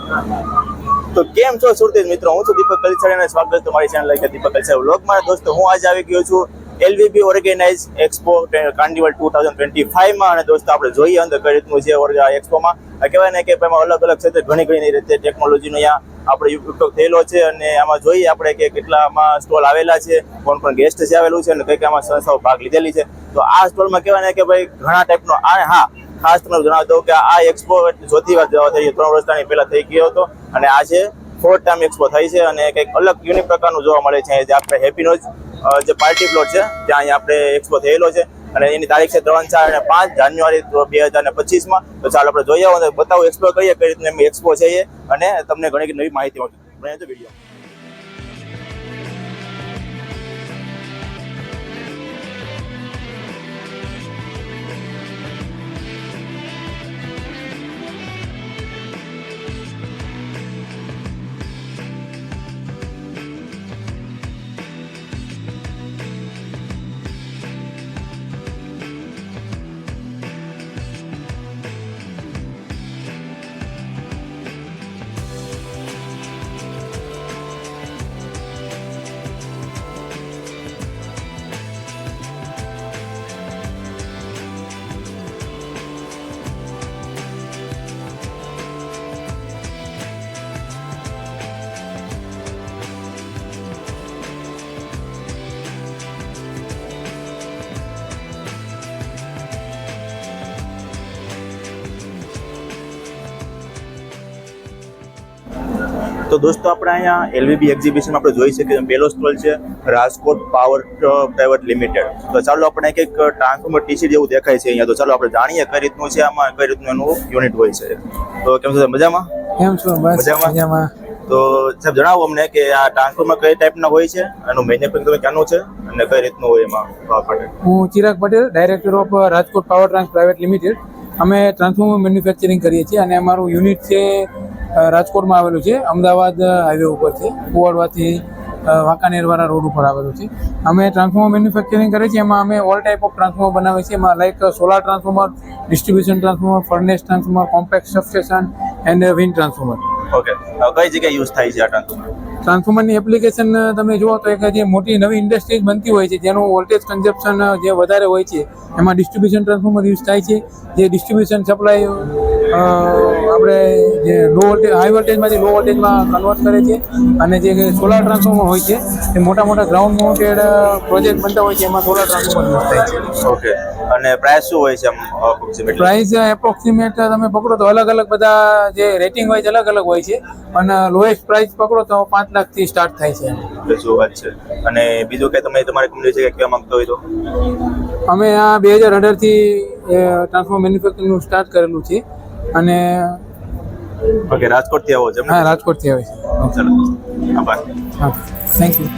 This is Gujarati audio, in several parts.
તો કેમ છો સુરતી મિત્રો, હું છું દીપક કલસાણી અને સ્વાગત છે તમારી ચેનલ દીપક કલસાણી વ્લોગમાં. દોસ્તો હું આજે આવી ગયો છું LVB ઓર્ગેનાઇઝ એક્સપો કાર્નિવલ 2025 માં. અને દોસ્તો આપણે જોઈએ અંદર કઈ રીતનું છે એક્સપોમાં. કહેવાય ને કે એમાં અલગ અલગ ક્ષેત્રે ઘણી રીતે ટેકનોલોજીનો અહીંયા આપણે ઉપયોગ થયેલો છે. અને આમાં જોઈએ આપણે કે કેટલામાં સ્ટોલ આવેલા છે, કોણ ગેસ્ટ છે આવેલું છે, અને કઈ આમાં સંસ્થાઓ ભાગ લીધેલી છે. તો આ સ્ટોલમાં કહેવાય ને કે ભાઈ ઘણા ટાઈપનો હા ખાસ તમને જણાવી દઉં કે આ એક્સપો ચોથી વાર જવા થઈ 3 વર્ષની પહેલા થઈ ગયો હતો, અને આજે 4th ટાઈમ એક્સપો થઈ છે. અને કંઈક અલગ યુનિક પ્રકારનું જોવા મળે છે. જે આપણે હેપીનોઝ જે પાર્ટી પ્લોટ છે ત્યાં અહીંયા આપણે એક્સપો થયેલો છે, અને એની તારીખ છે 3, 4 અને 5 જાન્યુઆરી 2025માં. તો ચાલો આપણે જોઈ આવો અને બતાવો, એક્સપ્લોર કરીએ કઈ રીતની એક્સપો છે એ, અને તમને ઘણી નવી માહિતી મળે તો વિડીયો. તો દોસ્તો આપણે અહીંયા LVB એક્ઝિબિશન આપણે જોઈ શકીએ. પહેલો સ્ટોલ છે રાજકોટ પાવર પ્રાઇવેટ લિમિટેડ. તો ચાલો આપણે કંઈક ટ્રાન્સફોર્મર ટીસી જેવું દેખાય છે અહીંયા. તો ચાલો આપણે જાણીએ કઈ રીતનું છે આમાં, કઈ રીતનું એનું યુનિટ હોય છે. તો કેમ છો, મજામાં? કેમ છો? બસ મજામાં. તો સાહેબ જણાવો અમને કે આ ટ્રાન્સફોર્મર કઈ ટાઈપના હોય છે, એનું મેન્યુફેક્ચરિંગ તમે ક્યાંનું છે અને કઈ રીતનું હોય એમાં? હું Chirag Patel, director of Rajkot power trans private limited. અમે ટ્રાન્સફોર્મર મેન્યુફેક્ચરિંગ કરીએ છીએ, અને અમારું યુનિટ છે રાજકોટમાં આવેલું છે, અમદાવાદ હાઈવે ઉપર છે, કુવાડવાથી વાંકાનેરવાળા રોડ ઉપર આવેલું છે. અમે ટ્રાન્સફોર્મર મેન્યુફેક્ચરિંગ કરીએ છીએ. એમાં અમે ઓલ ટાઈપ ઓફ ટ્રાન્સફોર્મર બનાવીએ છીએ. એમાં like solar transformer, distribution transformer, furnace transformer, compact substation and wind transformer. Okay, કઈ જગ્યાએ યુઝ થાય છે આ ટ્રાન્સફોર્મર? ટ્રાન્સફોર્મરની એપ્લિકેશન તમે જુઓ તો એક જે મોટી નવી ઇન્ડસ્ટ્રીઝ બનતી હોય છે, જેનું વોલ્ટેજ કન્ઝપ્શન જે વધારે હોય છે, એમાં ડિસ્ટ્રીબ્યુશન ટ્રાન્સફોર્મર યુઝ થાય છે. જે ડિસ્ટ્રીબ્યુશન સપ્લાય આપણે જે લો વોલ્ટેજ હાઈ વોલ્ટેજમાંથી લો વોલ્ટેજમાં કન્વર્ટ કરે છે. અને જે સોલાર ટ્રાન્સફોર્મર હોય છે એ મોટા ગ્રાઉન્ડ માઉન્ટેડ પ્રોજેક્ટ બનતા હોય છે, એમાં સોલાર ટ્રાન્સફોર્મર યુઝ થાય છે. ઓકે, અને પ્રાઇસ શું હોય છે આમ? પ્રાઇસ એપ્રોક્સિમેટ તમે પકડો તો અલગ બધા જે રેટિંગ હોય છે અલગ હોય છે, અને લોએસ્ટ પ્રાઇસ પકડો તો 5 લાખથી સ્ટાર્ટ થાય છે. શું વાત છે. અને બીજું કે તમે તમારી કંપની છે કહેવા માંગતો હોય તો? અમે આ 2018થી ટ્રાન્સફોર્મર મેન્યુફેક્ચરિંગનું સ્ટાર્ટ કરેલું છે. અને ઓકે, રાજકોટથી આવો છો? હા, રાજકોટથી આવે છે. ચાલો, આભાર. હા, થેન્ક યુ.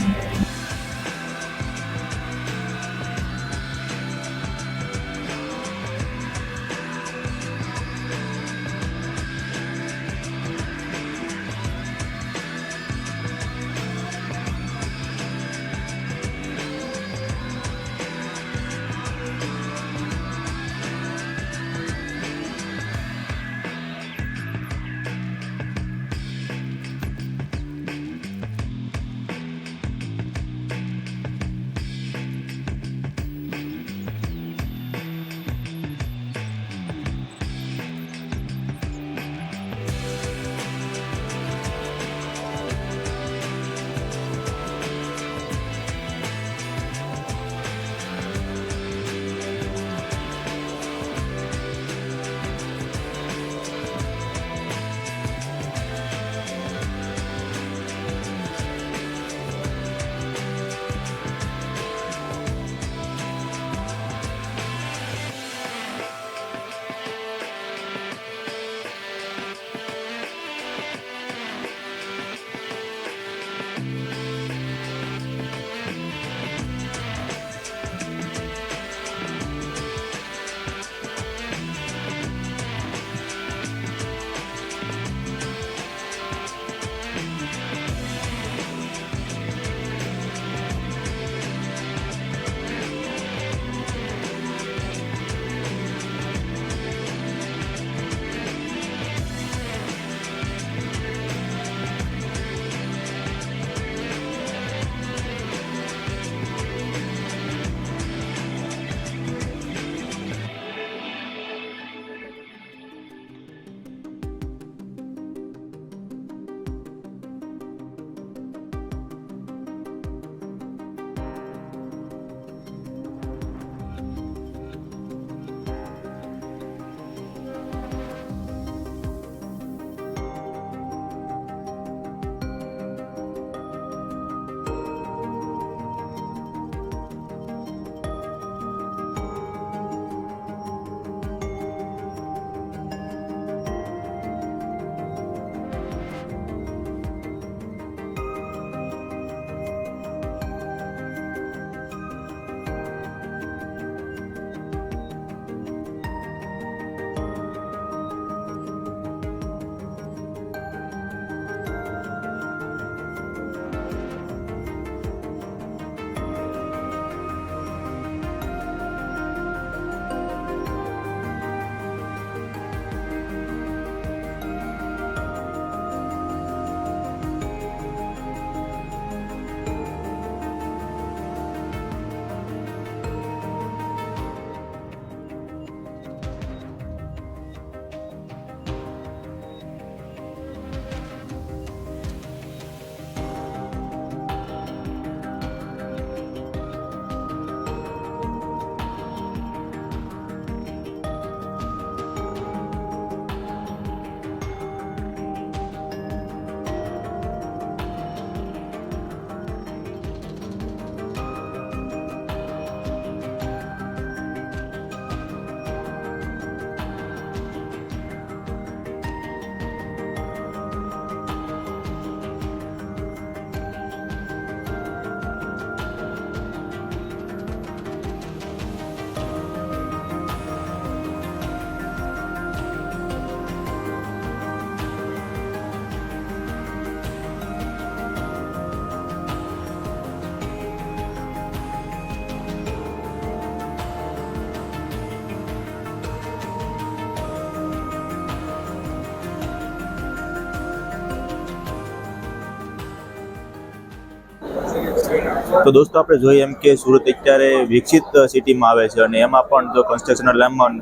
તો દોસ્તો આપણે જોઈએ એમ કે સુરત અત્યારે વિકસિત સિટીમાં આવે છે અને એમાં પણ જો કન્સ્ટ્રક્શનના નામમાં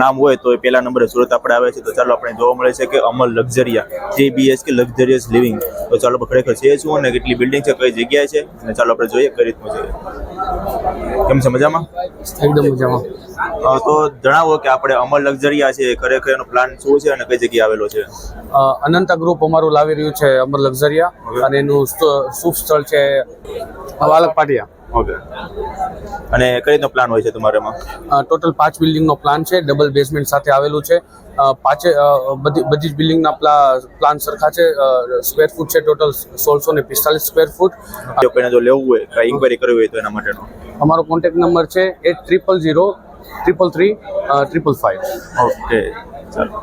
નામ હોય તો એ પહેલા નંબરે સુરત આપણે આવે છે. તો ચાલો આપણે જોવા મળે છે કે અમર લક્ઝરિયા 3 BHK લક્ઝરિયસ લિવિંગ. તો ચાલો આપણે ખરેખર છે શું અને કેટલી બિલ્ડિંગ છે, કઈ જગ્યાએ છે અને ચાલો આપણે જોઈએ કઈ રીતનું છે. કેમ છે, મજામાં? એકદમ મજામાં. તો જણાવો કે આપણે અમર લક્ઝરિયા છે ખરેખર એનો પ્લાન શું છે અને કઈ જગ્યાએ આવેલો છે? અનંતા ગ્રુપ અમારું લાવી રહ્યું છે અમર લક્ઝરિયા અને એનું શુભ સ્થળ છે વાલક પાટિયા. ઓકે. અને કઈ રીતનો પ્લાન હોય છે તમારે એમાં? ટોટલ 5 બિલ્ડિંગનો પ્લાન છે, ડબલ બેઝમેન્ટ સાથે આવેલું છે. બધી જ બિલ્ડિંગના પ્લાન સરખા છે. સ્ક્વેર ફૂટ છે ટોટલ 1645 સ્ક્વેર ફૂટ. જો કોઈને જો લેવું હોય કે ઇન્ક્વાયરી કરવી હોય તો એના માટેનો અમારો કોન્ટેક્ટ નંબર છે 8003333555. ઓકે, ચાલો.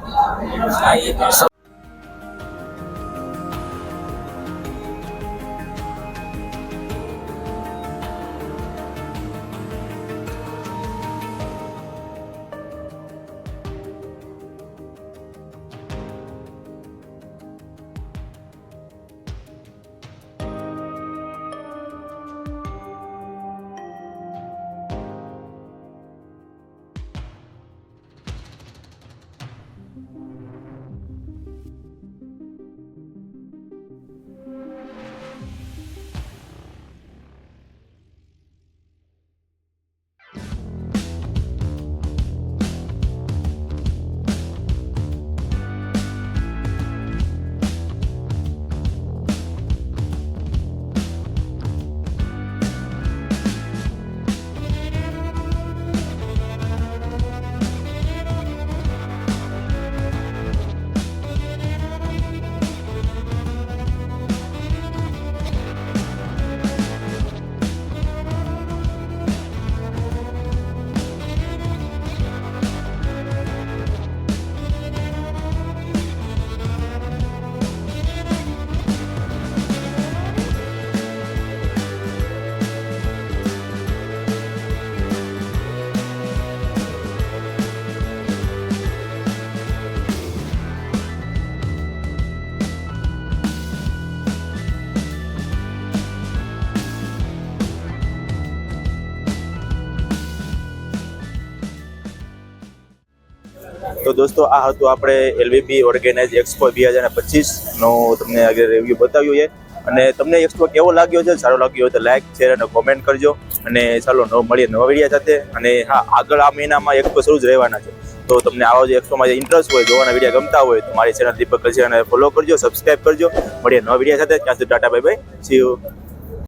તો દોસ્તો આ હતું આપણે LVB ઓર્ગેનાઇઝ એક્સપો 2025 નો તમને આગળ રિવ્યુ બતાવ્યું છે. અને તમને એક્સપો કેવો લાગ્યો છે, સારો લાગ્યો હોય તો લાઈક, શેર અને કોમેન્ટ કરજો. અને ચાલો મળીએ નવા વિડીયો સાથે. અને હા, આગળ આ મહિનામાં એક્સપો શરૂ જ રહેવાના છે. તો તમને આવા જે એક્સપોમાં ઇન્ટરેસ્ટ હોય, જોવાના વિડીયો ગમતા હોય તો મારી ચેનલ દીપક કલસિયાને ફોલો કરજો, સબસ્ક્રાઇબ કરજો. મળીએ નવા વિડીયો સાથે. ત્યાં સુધી Tata, bye bye, C you.